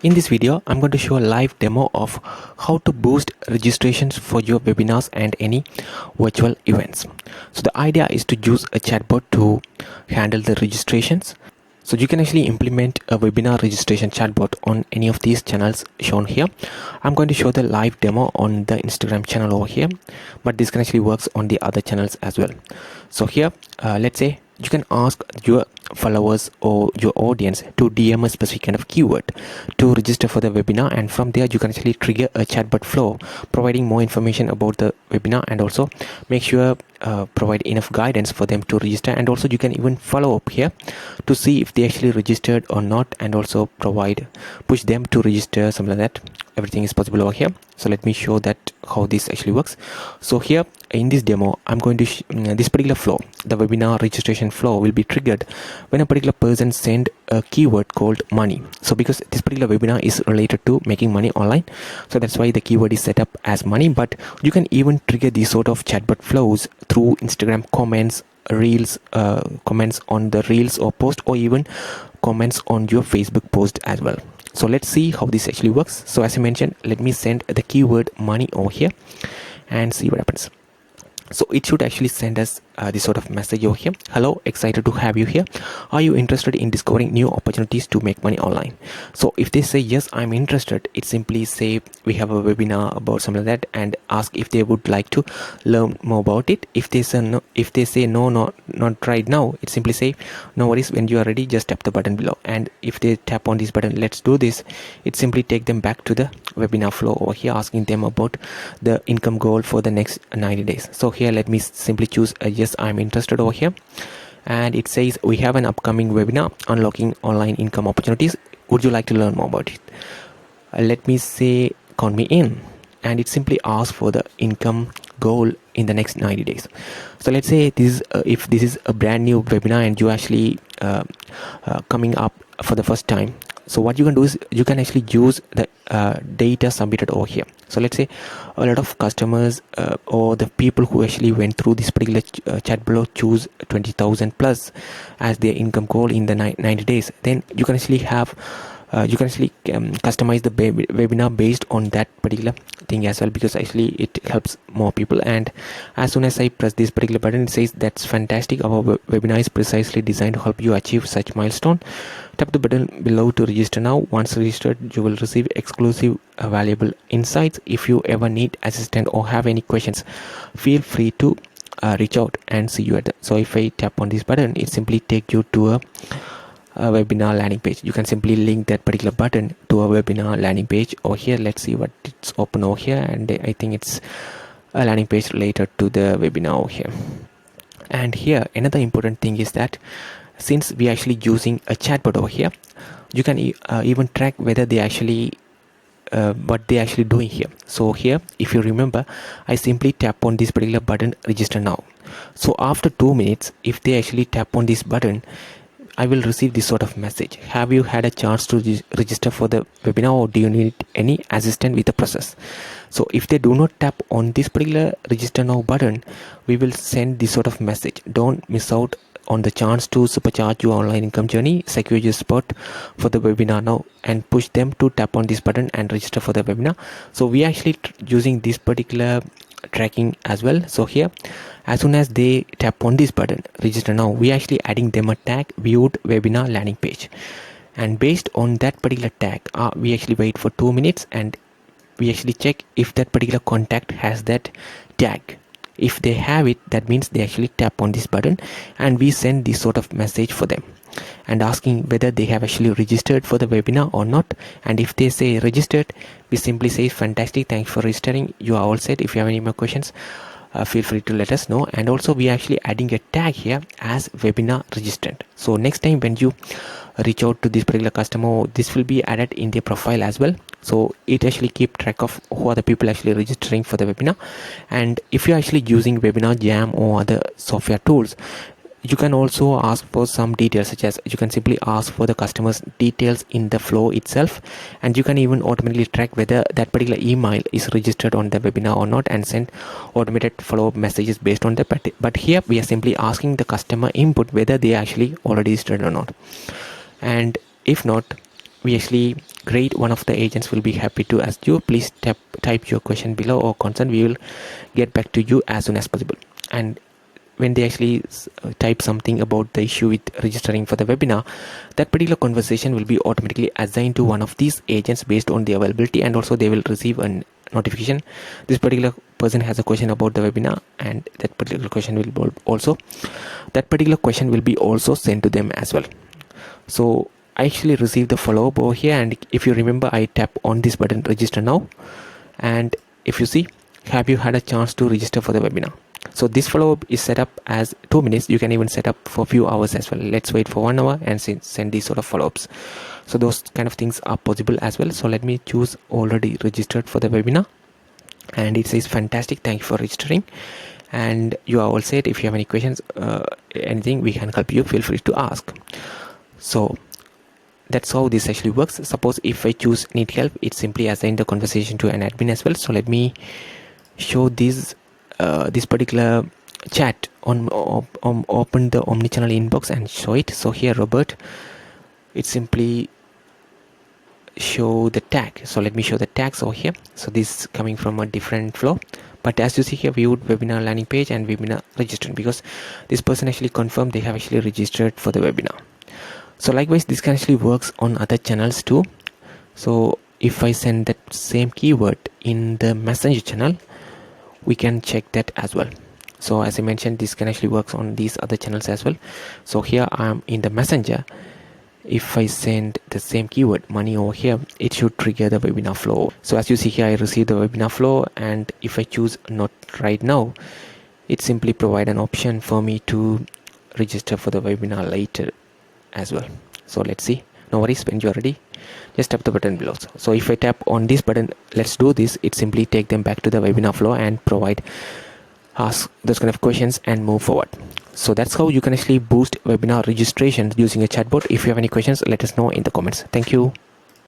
In this video, I'm going to show a live demo of how to boost registrations for your webinars and any virtual events. So the idea is to use a chatbot to handle the registrations. So you can actually implement a webinar registration chatbot on any of these channels shown here. I'm going to show the live demo on the Instagram channel over here, but this can actually works on the other channels as well. So here, let's say you can ask your followers or your audience to DM a specific kind of keyword to register for the webinar, and from there you can actually trigger a chatbot flow providing more information about the webinar, and also make sure provide enough guidance for them to register, and also you can even follow up here to see if they actually registered or not, and also push them to register, something like that. Everything is possible over here. So let me show that how this actually works. So here in this demo, I'm going to this particular flow, the webinar registration flow, will be triggered when a particular person send a keyword called money. So because this particular webinar is related to making money online, so that's why the keyword is set up as money. But you can even trigger these sort of chatbot flows through Instagram comments, reels, comments on the reels or post, or even comments on your Facebook post as well. So let's see how this actually works. So as I mentioned, let me send the keyword money over here and see what happens. So it should actually send us this sort of message over here. Hello, excited to have you here. Are you interested in discovering new opportunities to make money online? So if they say yes, I'm interested, it simply say we have a webinar about something like that, and ask if they would like to learn more about it. If they say no, not right now, it simply say no worries, when you are ready just tap the button below. And if they tap on this button, let's do this, it simply take them back to the webinar flow over here, asking them about the income goal for the next 90 days. So here let me simply choose a yes, I'm interested over here, and it says we have an upcoming webinar, unlocking online income opportunities, would you like to learn more about it? Let me say count me in, and it simply asks for the income goal in the next 90 days. So let's say this is if this is a brand new webinar and you actually coming up for the first time. So what you can do is you can actually use the data submitted over here. So let's say a lot of customers or the people who actually went through this particular chat below choose 20,000 plus as their income goal in the 90 days. Then you can actually have customize the webinar based on that particular thing as well, because actually it helps more people. And as soon as I press this particular button, it says that's fantastic, our webinar is precisely designed to help you achieve such milestone. Tap the button below to register now. Once registered, you will receive exclusive valuable insights. If you ever need assistance or have any questions, feel free to reach out, and see you at so if I tap on this button, it simply take you to a webinar landing page. You can simply link that particular button to a webinar landing page over here. Let's see what it's open over here, and I think it's a landing page related to the webinar over here. And here another important thing is that since we are actually using a chatbot over here, you can even track whether they actually what they actually doing here. So here, if you remember, I simply tap on this particular button, register now. So after 2 minutes, if they actually tap on this button, I will receive this sort of message. Have you had a chance to register for the webinar, or do you need any assistance with the process? So if they do not tap on this particular register now button, we will send this sort of message. Don't miss out on the chance to supercharge your online income journey. Secure your spot for the webinar now, and push them to tap on this button and register for the webinar. So we are actually using this particular tracking as well. So here, as soon as they tap on this button, register now, we are actually adding them a tag, viewed webinar landing page, and based on that particular tag, we actually wait for 2 minutes, and we actually check if that particular contact has that tag. If they have it, that means they actually tap on this button, and we send this sort of message for them and asking whether they have actually registered for the webinar or not. And if they say registered, we simply say fantastic, thanks for registering, you are all set. If you have any more questions, feel free to let us know. And also we are actually adding a tag here as webinar registrant. So next time when you reach out to this particular customer, this will be added in their profile as well. So it actually keep track of who are the people actually registering for the webinar. And if you're actually using Webinar Jam or other software tools, you can also ask for some details, such as you can simply ask for the customer's details in the flow itself, and you can even automatically track whether that particular email is registered on the webinar or not, and send automated follow-up messages based on that. But here we are simply asking the customer input whether they actually already registered or not. And if not, we actually great. One of the agents will be happy to ask you. Please type your question below or concern. We will get back to you as soon as possible. And when they actually type something about the issue with registering for the webinar, that particular conversation will be automatically assigned to one of these agents based on the availability, and also they will receive a notification. This particular person has a question about the webinar, and that particular question will be also sent to them as well. So I actually received the follow-up over here, and if you remember, I tap on this button, register now, and if you see, have you had a chance to register for the webinar? So this follow-up is set up as 2 minutes. You can even set up for a few hours as well. Let's wait for 1 hour and send these sort of follow-ups. So those kind of things are possible as well. So let me choose already registered for the webinar, and it says fantastic, thank you for registering, and you are all set. If you have any questions, anything we can help you, feel free to ask. So that's how this actually works. Suppose if I choose need help, it simply assign the conversation to an admin as well. So let me show this particular chat on open the omnichannel inbox and show it. So here, Robert, it simply show the tag. So let me show the tags over here. So this is coming from a different flow, but as you see here, viewed webinar landing page and webinar registered, because this person actually confirmed they have actually registered for the webinar. So likewise, this can actually works on other channels too. So if I send that same keyword in the messenger channel, we can check that as well. So as I mentioned, this can actually works on these other channels as well. So here I'm in the messenger. If I send the same keyword money over here, it should trigger the webinar flow. So as you see here, I received the webinar flow, and if I choose not right now, it simply provide an option for me to register for the webinar later as well. So let's see. No worries, when you're ready, just tap the button below. So if I tap on this button, let's do this, it simply take them back to the webinar flow and ask those kind of questions and move forward. So that's how you can actually boost webinar registration using a chatbot. If you have any questions, let us know in the comments. Thank you.